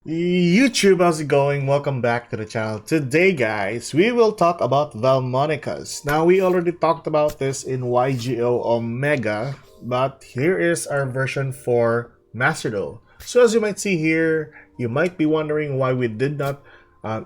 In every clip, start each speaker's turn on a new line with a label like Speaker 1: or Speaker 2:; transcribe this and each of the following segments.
Speaker 1: YouTube, how's it going? Welcome back to the channel. Today, guys, we will talk about Vaalmonicas. Now, we already talked about this in YugiOh Omega, but here is our version for Master Duel. So as you might see here, you might be wondering why we did not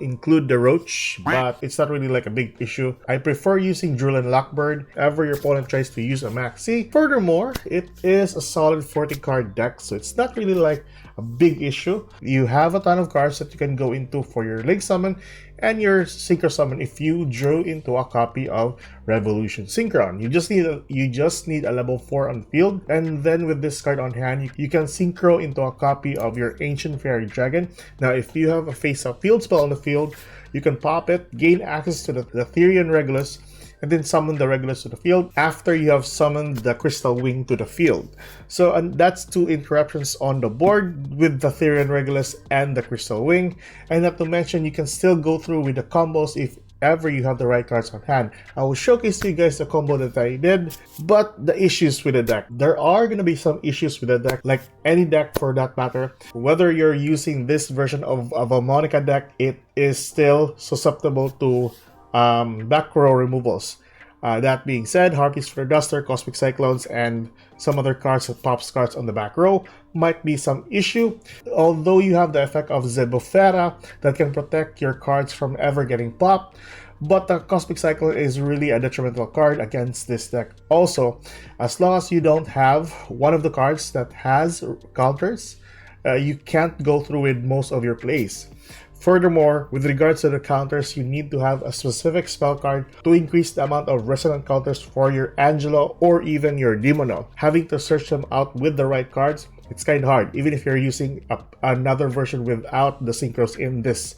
Speaker 1: include the roach, but it's not really like a big issue. I prefer using Drill and Lockbird whenever your opponent tries to use a maxi. Furthermore, it is a solid 40 card deck, so it's not really like a big issue. You have a ton of cards that you can go into for your Link Summon and your Synchro Summon if you drew into a copy of Revolution Synchron. You just need a level 4 on the field, and then with this card on hand, you can synchro into a copy of your Ancient Fairy Dragon. Now, if you have a face-up field spell on the field, you can pop it, gain access to the Therian Regulus, and then summon the Regulus to the field after you have summoned the Crystal Wing to the field. So and that's 2 interruptions on the board with the Therian Regulus and the Crystal Wing. And not to mention, you can still go through with the combos if ever you have the right cards on hand. I will showcase to you guys the combo that I did, but the issues with the deck. There are going to be some issues with the deck, like any deck for that matter. Whether you're using this version of a Vaalmonica deck, it is still susceptible to back row removals. That being said, Harpies for Duster, Cosmic Cyclones, and some other cards that pops cards on the back row might be some issue. Although you have the effect of Zebofera that can protect your cards from ever getting popped, but the Cosmic Cyclone is really a detrimental card against this deck. Also, as long as you don't have one of the cards that has counters, you can't go through with most of your plays. Furthermore, with regards to the counters, you need to have a specific spell card to increase the amount of resonant counters for your Angelo or even your Demono. Having to search them out with the right cards, it's kind of hard, even if you're using another version without the synchros in this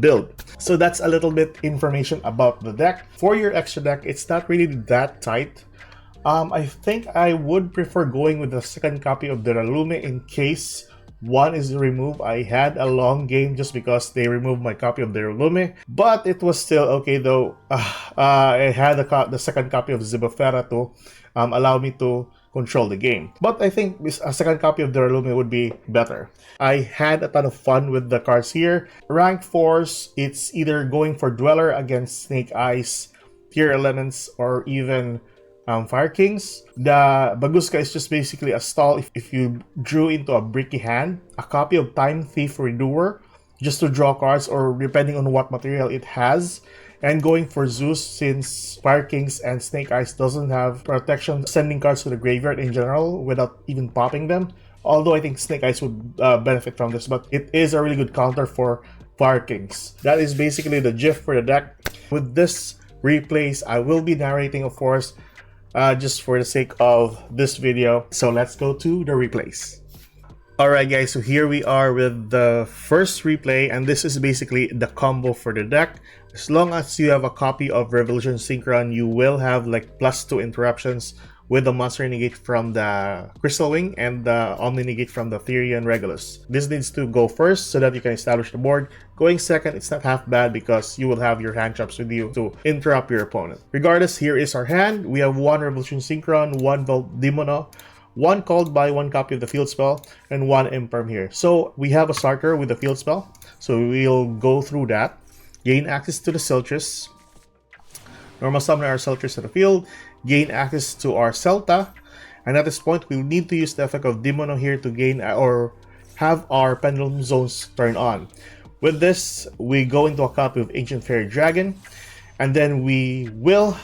Speaker 1: build. So that's a little bit information about the deck. For your extra deck, it's not really that tight. I think I would prefer going with the second copy of the Ralume in case one is removed. I had a long game just because they removed my copy of the Ralume, but it was still okay though. I had the second copy of Zebofera to allow me to control the game. But I think a second copy of the Ralume would be better. I had a ton of fun with the cards here. Rank 4s, it's either going for Dweller against Snake Eyes, Tearlaments, or even Fire Kings. The Baguska is just basically a stall if you drew into a bricky hand, a copy of Time Thief Redoer just to draw cards, or depending on what material it has, and going for Zeus since Fire Kings and Snake Eyes doesn't have protection sending cards to the graveyard in general without even popping them. Although I think Snake Eyes would benefit from this, but it is a really good counter for Fire Kings. That is basically the gist for the deck. With this replays, I will be narrating, of course, just for the sake of this video. So let's go to the replays. Alright guys, so here we are with the first replay, and this is basically the combo for the deck. As long as you have a copy of Revolution Synchron, you will have like +2 interruptions with the Monster Negate from the Crystal Wing and the Omni Negate from the Therian Regulus. This needs to go first so that you can establish the board. Going second, it's not half bad because you will have your hand traps with you to interrupt your opponent. Regardless, here is our hand. We have 1 Revolution Synchron, 1 Demono, 1 called by 1 copy of the field spell, and 1 Imperm here. So we have a starter with the field spell, so we'll go through that. Gain access to the Siltress. Normal summon our Siltress to the field. Gain access to our Celta, and at this point we'll need to use the effect of Demono here to gain or have our Pendulum Zones turn on. With this, we go into a copy of Ancient Fairy Dragon, and then we will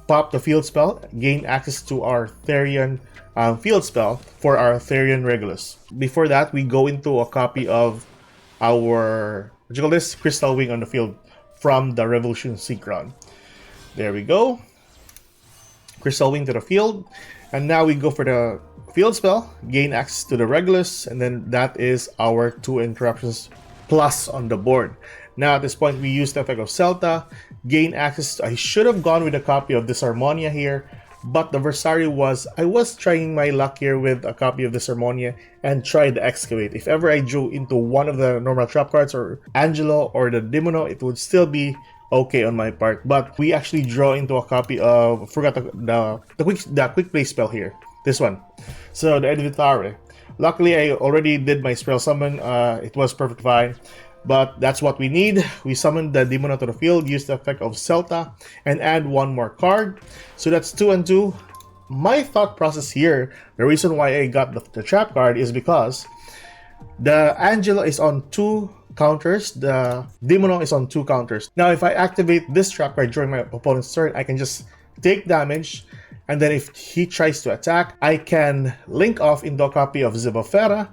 Speaker 1: pop the field spell, gain access to our Therian field spell for our Therian Regulus. Before that, we go into a copy of our Crystal Wing on the field from the Revolution Synchron. There we go. Crystal Wing to the field, and now we go for the field spell, gain access to the Regulus, and then that is our 2 interruptions plus on the board. Now at this point, we use the effect of Celta, gain access I should have gone with a copy of Disharmonia here, but the Versari I was trying my luck here with a copy of Disharmonia and tried the Excavate. If ever I drew into one of the normal trap cards or Angelo or the Demono, it would still be okay on my part, but we actually draw into a copy of, forgot the quick play spell here, this one. So the Edvitare, Luckily, I already did my spell summon. It was perfectly fine. But that's what we need. We summoned the Demono to the field, use the effect of Celta, and add one more card. So that's 2 and 2. My thought process here, the reason why I got the trap card is because the Angela is on 2 counters, the Demono is on 2 counters. Now, if I activate this trap card during my opponent's turn, I can just take damage, and then if he tries to attack, I can link off into a copy of Zibafera,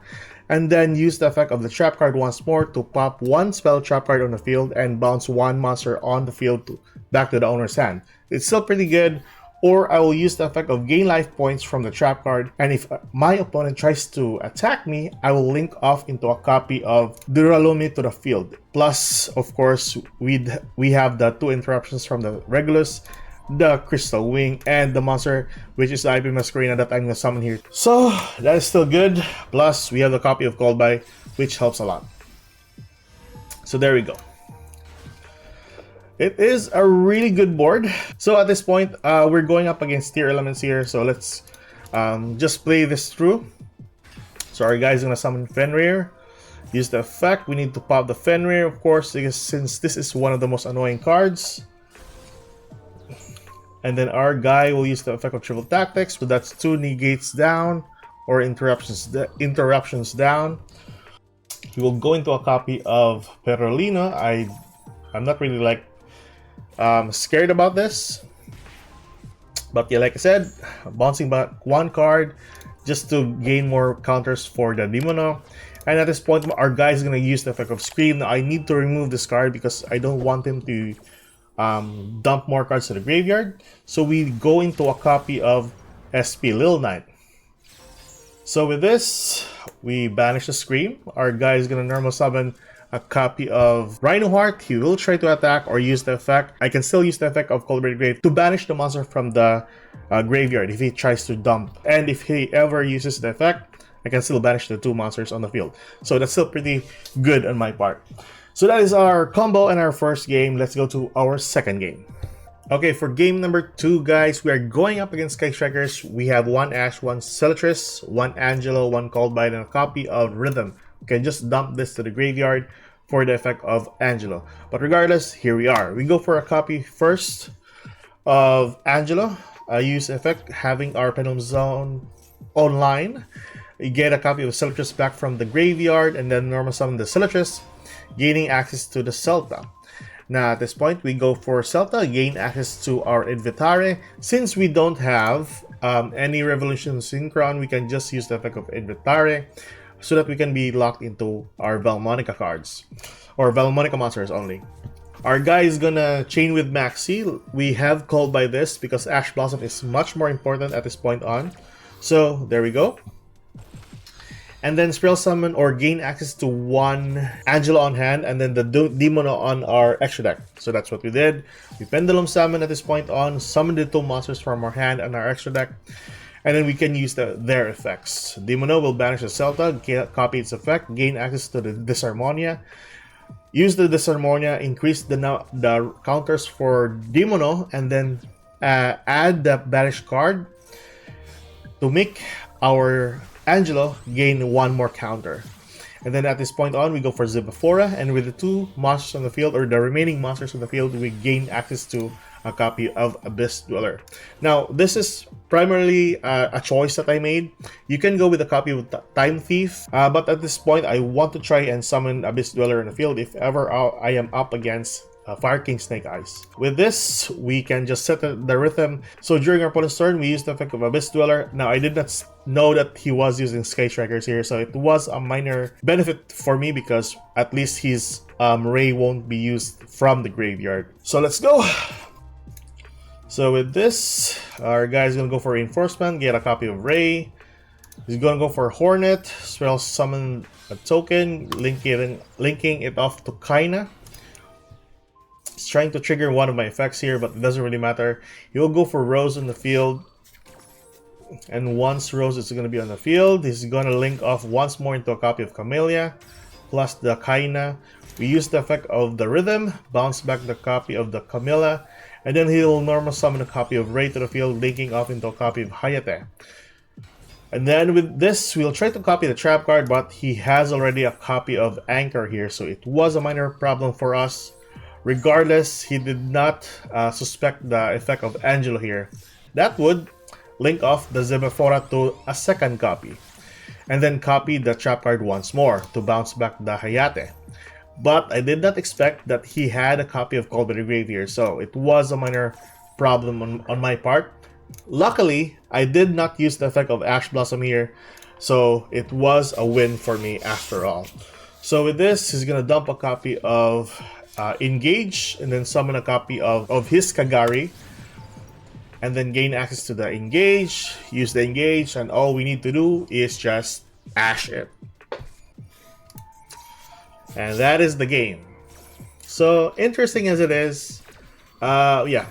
Speaker 1: and then use the effect of the trap card once more to pop 1 spell trap card on the field and bounce 1 monster on the field back to the owner's hand. It's still pretty good. Or I will use the effect of gain life points from the trap card, and if my opponent tries to attack me, I will link off into a copy of Duralumi to the field. Plus, of course, we have the 2 interruptions from the Regulus, the Crystal Wing, and the monster, which is the IP Masquerena that I'm going to summon here. So, that is still good. Plus, we have the copy of Called By, which helps a lot. So there we go. It is a really good board. So at this point, we're going up against Tearlaments here. So let's just play this through. So our guy's going to summon Fenrir. Use the effect. We need to pop the Fenrir, of course, because since this is one of the most annoying cards. And then our guy will use the effect of Triple Tactics. So that's 2 negates down, or interruptions down. We will go into a copy of Perolina. I'm not really like scared about this, but yeah, like I said, bouncing back 1 card just to gain more counters for the Demono. And at this point, our guy is going to use the effect of Scream. Now, I need to remove this card because I don't want him to dump more cards to the graveyard. So we go into a copy of SP Lil Knight. So with this, we banish the Scream. Our guy is going to normal summon a copy of Rhinoheart. He will try to attack or use the effect. I can still use the effect of Cold Grave to banish the monster from the graveyard if he tries to dump. And if he ever uses the effect, I can still banish the 2 monsters on the field. So that's still pretty good on my part. So that is our combo and our first game. Let's go to our second game. Okay, for game number 2, guys, we are going up against Sky Strikers. We have 1 Ash, 1 Celatris, 1 Angelo, 1 Called By, and a copy of Rhythm. You can just dump this to the graveyard for the effect of Angelo. But regardless, here we are. We go for a copy first of Angelo. Use effect having our Pendulum Zone online. You get a copy of Celatris back from the graveyard, and then normal summon the Celatris, gaining access to the Celta. Now at this point, we go for Celta, gain access to our Invitare. Since we don't have any Revolution Synchron, we can just use the effect of Invitare, so that we can be locked into our Vaalmonica cards, or Vaalmonica monsters only. Our guy is gonna chain with Maxi. We have Called By this because Ash Blossom is much more important at this point on. So there we go. And then spell summon or gain access to 1 Angelo on hand, and then the Demono on our extra deck. So that's what we did. We Pendulum Summon at this point on, summon the 2 monsters from our hand and our extra deck. And then we can use their effects. Demono will banish the Celta, copy its effect, gain access to the Disharmonia. Use the Disharmonia, increase the counters for Demono, and then add the banished card to make our Angelo gain 1 more counter. And then at this point on, we go for Zibafora, and with the 2 monsters on the field, or the remaining monsters on the field, we gain access to a copy of Abyss Dweller. Now, this is primarily a choice that I made. You can go with a copy of Time Thief, but at this point, I want to try and summon Abyss Dweller in the field if ever I am up against Fire King Snake Eyes. With this, we can just set the rhythm. So during our opponent's turn, we use the effect of Abyss Dweller. Now, I did not know that he was using Sky Strikers here, so it was a minor benefit for me because at least his Ray won't be used from the graveyard. So let's go! So with this, our guy's gonna go for Reinforcement, get a copy of Ray. He's gonna go for Hornet, spell summon a token, linking it off to Kaina. He's trying to trigger one of my effects here, but it doesn't really matter. He will go for Rose in the field. And once Rose is gonna be on the field, he's gonna link off once more into a copy of Camellia, plus the Kaina. We use the effect of the Rhythm, bounce back the copy of the Camilla, and then he'll normal summon a copy of Ray to the field, linking off into a copy of Hayate. And then with this, we'll try to copy the trap card, but he has already a copy of Anchor here, so it was a minor problem for us. Regardless, he did not suspect the effect of Angelo here. That would link off the Zebefora to a second copy, and then copy the trap card once more to bounce back the Hayate. But I did not expect that he had a copy of Call by the Grave here, so it was a minor problem on my part. Luckily, I did not use the effect of Ash Blossom here, so it was a win for me after all. So with this, he's gonna dump a copy of Engage, and then summon a copy of his Kagari, and then gain access to the Engage, use the Engage, and all we need to do is just Ash it. And that is the game. So interesting as it is, yeah,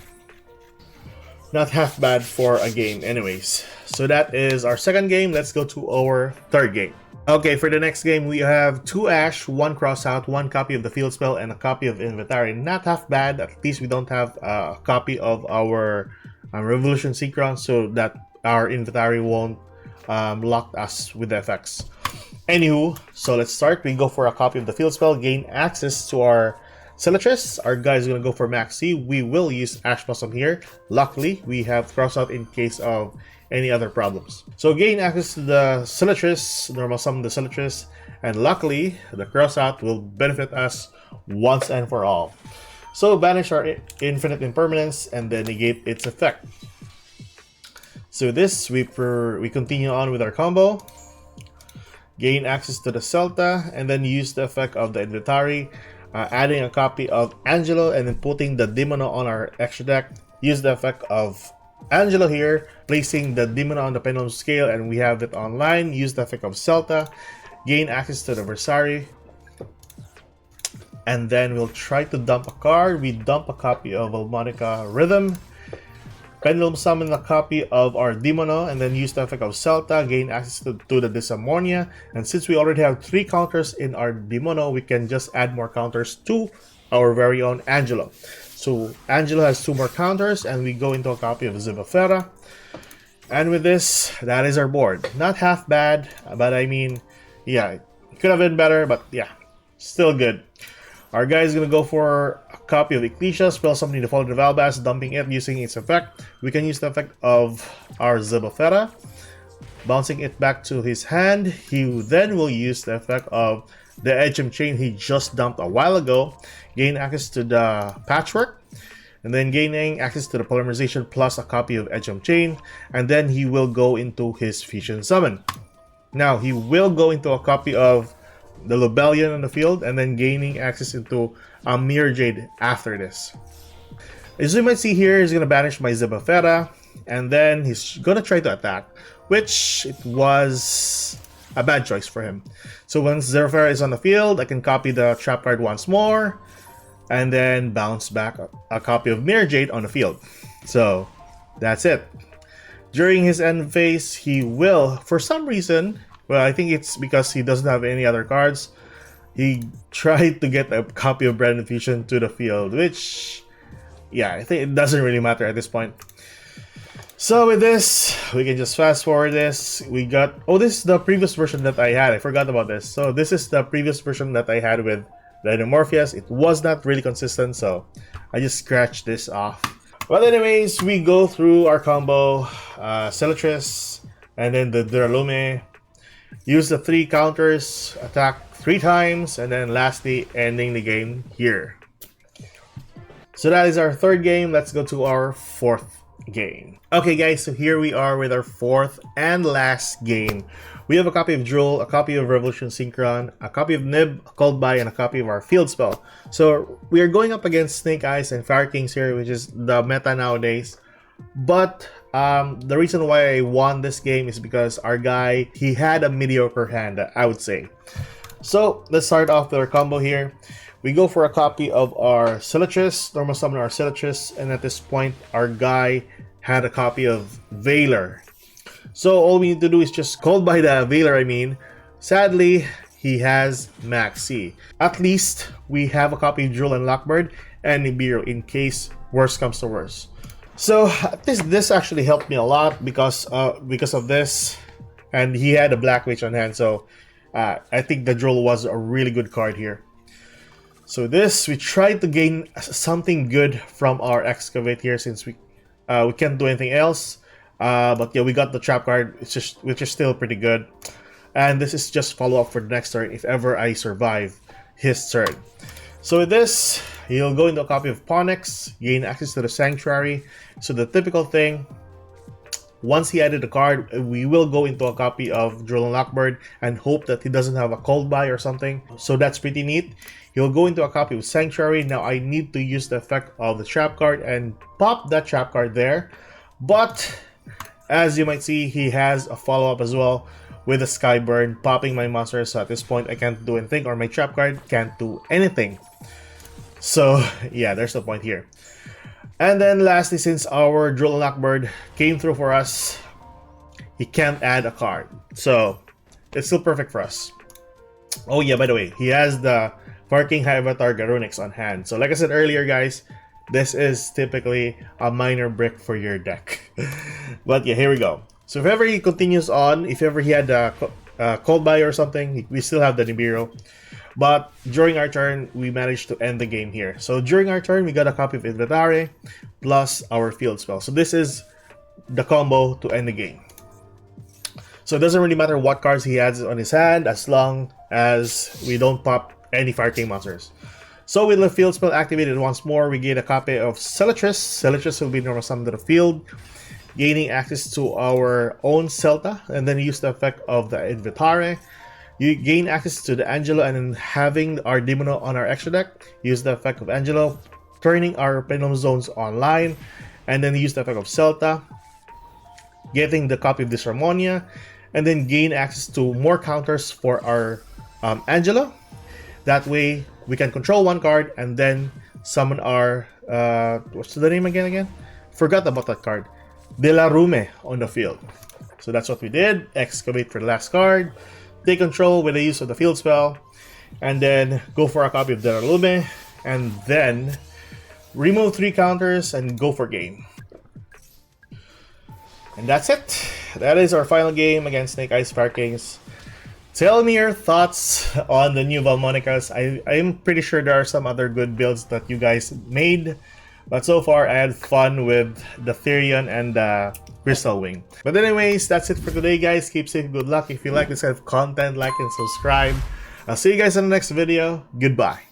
Speaker 1: not half bad for a game anyways. So that is our second game. Let's go to our third game. Okay, for the next game, we have 2 Ash, 1 Cross Out, 1 copy of the Field Spell, and a copy of Inventory. Not half bad. At least we don't have a copy of our Revolution Synchron, so that our Inventory won't lock us with the effects. Anywho, so let's start. We go for a copy of the Field Spell, gain access to our Silitrus. Our guy is going to go for Max C. We will use Ash Blossom here. Luckily, we have Cross Out in case of any other problems. So gain access to the Silitrus, normal summon the Silitrus, and luckily, the Cross Out will benefit us once and for all. So banish our Infinite Impermanence and then negate its effect. So this, we continue on with our combo. Gain access to the Celta, and then use the effect of the Inventory, adding a copy of Angelo, and then putting the Demono on our extra deck. Use the effect of Angelo here, placing the Demono on the Pendulum Scale, and we have it online. Use the effect of Celta, gain access to the Versari, and then we'll try to dump a card. We dump a copy of Vaalmonica Rhythm, Pendulum summon a copy of our Demono, and then use the effect of Celta, gain access to the Disharmonia. And since we already have 3 counters in our Demono, we can just add more counters to our very own Angelo. So Angelo has 2 more counters, and we go into a copy of Zebefera. And with this, that is our board. Not half bad, but I mean, yeah, it could have been better, but yeah, still good. Our guy is going to go for a copy of Ecclesia, spell summoning the Fall of the Valbas, dumping it using its effect. We can use the effect of our Zebefera, bouncing it back to his hand. He then will use the effect of the Edgem Chain he just dumped a while ago, gain access to the Patchwork, and then gaining access to the Polymerization plus a copy of Edgem Chain, and then he will go into his Fusion Summon. Now, he will go into a copy of the Lobelion on the field, and then gaining access into a Mirror Jade after this. As you might see here, he's going to banish my Zebefera, and then he's going to try to attack, which it was a bad choice for him. So once Zebefera is on the field, I can copy the trap card once more, and then bounce back a copy of Mirror Jade on the field. So that's it. During his end phase, he will, for some reason, well, I think it's because he doesn't have any other cards, he tried to get a copy of Brand Fusion to the field, which, yeah, I think it doesn't really matter at this point. So with this, we can just fast forward this. We got, oh, this is the previous version that I had. I forgot about this. So this is the previous version that I had with the Morpheus. It was not really consistent, so I just scratched this off. But anyways, we go through our combo, Silitrus, and then the Duralume. Use the 3 counters, attack 3 times, and then lastly, ending the game here. So that is our third game. Let's go to our fourth game. Okay guys, so here we are with our fourth and last game. We have a copy of Drool, a copy of Revolution Synchron, a copy of Nib, Called By, and a copy of our Field Spell. So we are going up against Snake Eyes and Fire Kings here, which is the meta nowadays. But the reason why I won this game is because our guy, he had a mediocre hand, I would say. So let's start off with our combo here. We go for a copy of our Silitrus, normal summon our Silitrus, and at this point, our guy had a copy of Veiler. So all we need to do is just Called By the Veiler, I mean. Sadly, he has Max C. At least we have a copy of Drool and Lockbird and Nibiru in case worse comes to worse. So this actually helped me a lot because of this. and he had a Black Witch on hand, so I think the Droll was a really good card here. So this, we tried to gain something good from our Excavate here, since we can't do anything else. But yeah, we got the trap card, which is still pretty good. And this is just follow up for the next turn if ever I survive his turn. So with this, he'll go into a copy of Ponyx, gain access to the Sanctuary. So the typical thing, once he added the card, we will go into a copy of Droll and Lockbird and hope that he doesn't have a cold buy or something. So that's pretty neat. He'll go into a copy of Sanctuary. Now I need to use the effect of the trap card and pop that trap card there. But as you might see, he has a follow-up as well with a Skyburn, popping my monsters. So at this point, I can't do anything, or my trap card can't do anything. So yeah, there's the point here. And then lastly, since our Droll and Lockbird came through for us, he can't add a card. So it's still perfect for us. Oh yeah, by the way, he has the Parking High Avatar Garunix on hand. So like I said earlier, guys, this is typically a minor brick for your deck. But yeah, here we go. So if ever he continues on, if ever he had a cold buy or something, we still have the Nibiru. But during our turn, we managed to end the game here. So during our turn, we got a copy of Inventare plus our field spell. So this is the combo to end the game. So it doesn't really matter what cards he has on his hand, as long as we don't pop any Fire King monsters. So with the field spell activated once more, we get a copy of Celatrice. Celatrice will be normal summoned to the field, gaining access to our own Celta, and then use the effect of the Inventare. You gain access to the Angelo, and then having our Demono on our extra deck, use the effect of Angelo, turning our Pendulum Zones online, and then use the effect of Celta, getting the copy of Disharmonia, and then gain access to more counters for our Angelo. That way, we can control one card and then summon our what's the name again? Forgot about that card. De La Rume on the field. So that's what we did. Excavate for the last card. Take control with the use of the field spell, and then go for a copy of De La Rume, and then remove 3 counters and go for game. And that's it. That is our final game against Snake Eyes Fire Kings. Tell me your thoughts on the new Vaalmonicas. I'm pretty sure there are some other good builds that you guys made, but so far I had fun with the Therion and the Crystal Wing. But anyways, that's it for today, guys. Keep safe, good luck. If you like this kind of content, like and subscribe. I'll see you guys in the next video. Goodbye.